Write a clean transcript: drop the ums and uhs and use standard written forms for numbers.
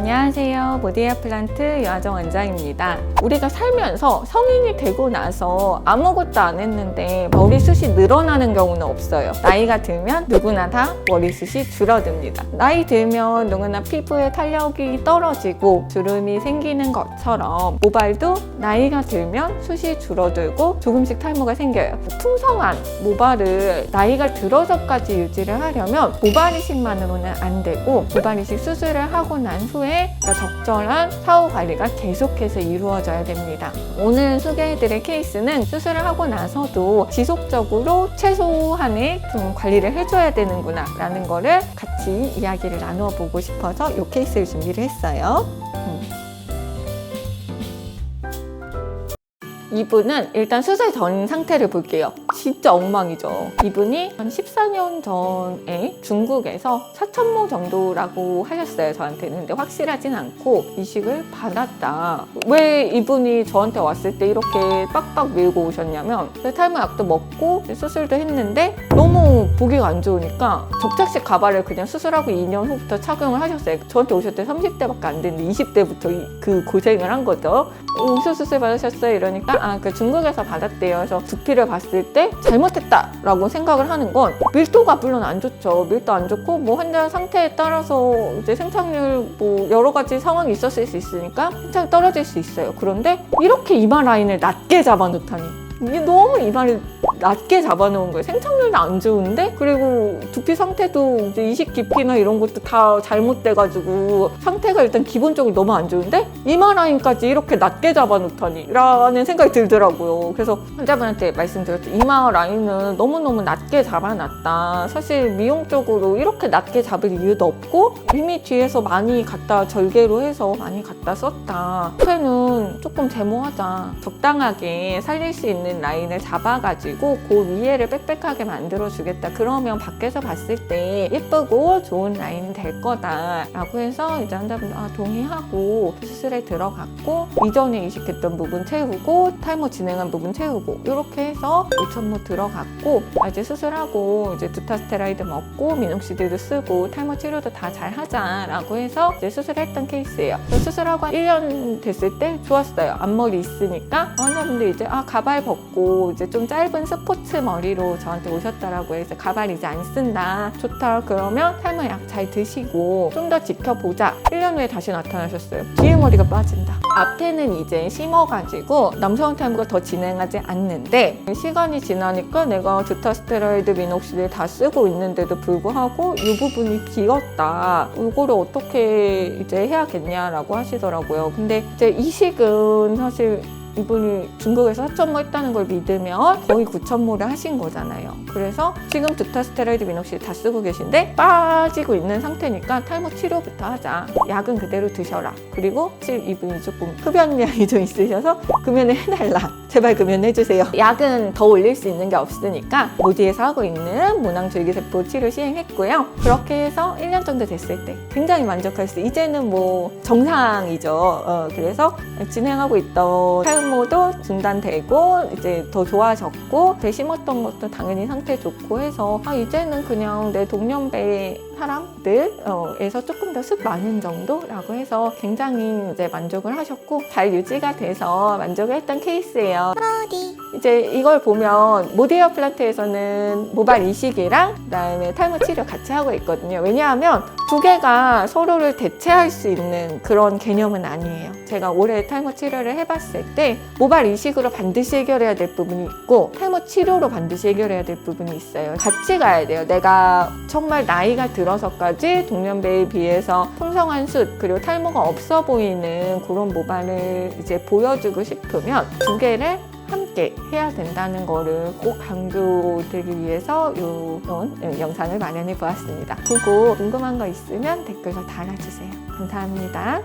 안녕하세요. 모디아 플란트 여아정 원장입니다. 우리가 살면서 성인이 되고 나서 아무것도 안 했는데 머리숱이 늘어나는 경우는 없어요. 나이가 들면 누구나 다 머리숱이 줄어듭니다. 나이 들면 누구나 피부의 탄력이 떨어지고 주름이 생기는 것처럼 모발도 나이가 들면 숱이 줄어들고 조금씩 탈모가 생겨요. 풍성한 모발을 나이가 들어서까지 유지를 하려면 모발 이식만으로는 안 되고 모발 이식 수술을 하고 난 후에 적절한 사후 관리가 계속해서 이루어져야 됩니다. 오늘 소개해드릴 케이스는 수술을 하고 나서도 지속적으로 최소한의 좀 관리를 해줘야 되는구나 라는 거를 같이 이야기를 나누어 보고 싶어서 이 케이스를 준비를 했어요. 이분은 일단 수술 전 상태를 볼게요. 진짜 엉망이죠. 이분이 한 14년 전에 중국에서 사천모 정도라고 하셨어요, 저한테는. 근데 확실하진 않고 이식을 받았다. 왜 이분이 저한테 왔을 때 이렇게 빡빡 밀고 오셨냐면 탈모 약도 먹고 수술도 했는데 너무 보기가 안 좋으니까 접착식 가발을 그냥 수술하고 2년 후부터 착용을 하셨어요. 저한테 오실 때 30대밖에 안 됐는데 20대부터 그 고생을 한 거죠. 무슨 수술 받으셨어요? 이러니까 그 중국에서 받았대요. 그래서 두피를 봤을 때 잘못했다라고 생각을 하는 건 밀도가 물론 안 좋죠. 밀도 안 좋고 뭐 환자 상태에 따라서 이제 생착률 뭐 여러 가지 상황이 있었을 수 있으니까 생착이 떨어질 수 있어요. 그런데 이렇게 이마 라인을 낮게 잡아놓다니 이게 너무 이마를 낮게 잡아놓은 거예요. 생착률도 안 좋은데 그리고 두피 상태도 이제 이식 깊이나 이런 것도 다 잘못돼가지고 상태가 일단 기본적으로 너무 안 좋은데 이마 라인까지 이렇게 낮게 잡아놓다니 라는 생각이 들더라고요. 그래서 환자분한테 말씀드렸죠. 이마 라인은 너무너무 낮게 잡아놨다. 사실 미용적으로 이렇게 낮게 잡을 이유도 없고 이미 뒤에서 많이 갖다 절개로 해서 많이 갖다 썼다. 앞에는 조금 제모하자. 적당하게 살릴 수 있는 라인을 잡아가지고 그 위에를 빽빽하게 만들어주겠다. 그러면 밖에서 봤을 때 예쁘고 좋은 라인이 될 거다 라고 해서 이제 환자분 동의하고 수술에 들어갔고 이전에 이식했던 부분 채우고 탈모 진행한 부분 채우고 이렇게 해서 5천모 들어갔고 이제 수술하고 이제 두타스테로이드 먹고 미녹시딜도 쓰고 탈모 치료도 다 잘 하자 라고 해서 이제 수술했던 케이스예요. 수술하고 1년 됐을 때 좋았어요. 앞머리 있으니까 환자분들 이제 가발 벗고 이제 좀 짧은 스포츠 머리로 저한테 오셨더라고요. 그래서 가발 이제 안 쓴다. 좋다. 그러면 탈모 약 잘 드시고 좀 더 지켜보자. 1년 후에 다시 나타나셨어요. 뒤에 머리가 빠진다. 앞에는 이제 심어가지고 남성 탈모가 더 진행하지 않는데 시간이 지나니까 내가 두타스테로이드 미녹시딜 다 쓰고 있는데도 불구하고 이 부분이 비었다. 이거를 어떻게 이제 해야겠냐라고 하시더라고요. 근데 이제 이식은 사실 이분이 중국에서 4천모 했다는 걸 믿으면 거의 9천모를 하신 거잖아요. 그래서 지금 두타스테로이드 미녹시딜 다 쓰고 계신데 빠지고 있는 상태니까 탈모 치료부터 하자. 약은 그대로 드셔라. 그리고 이분이 조금 흡연량이 좀 있으셔서 금연을 해달라. 제발 금연해주세요. 약은 더 올릴 수 있는 게 없으니까 모디에서 하고 있는 모낭줄기세포 치료 시행했고요. 그렇게 해서 1년 정도 됐을 때 굉장히 만족할 수 이제는 뭐 정상이죠. 그래서 진행하고 있던 탈모도 중단되고 이제 더 좋아졌고 심었던 것도 당연히 상태 좋고 해서 이제는 그냥 내 동년배 사람들에서 조금 더 숱 많은 정도라고 해서 굉장히 이제 만족을 하셨고 잘 유지가 돼서 만족을 했던 케이스예요. 이제 이걸 보면 모디아 플란트에서는 모발 이식이랑 그다음에 탈모 치료 같이 하고 있거든요. 왜냐하면 두 개가 서로를 대체할 수 있는 그런 개념은 아니에요. 제가 올해 탈모 치료를 해봤을 때 모발 이식으로 반드시 해결해야 될 부분이 있고 탈모 치료로 반드시 해결해야 될 부분이 있어요. 같이 가야 돼요. 내가 정말 나이가 들어서까지 동년배에 비해서 풍성한 숱 그리고 탈모가 없어 보이는 그런 모발을 이제 보여주고 싶으면 두 개를 함께 해야 된다는 거를 꼭 강조드리기 위해서 이런 영상을 마련해 보았습니다. 보고 궁금한 거 있으면 댓글로 달아주세요. 감사합니다.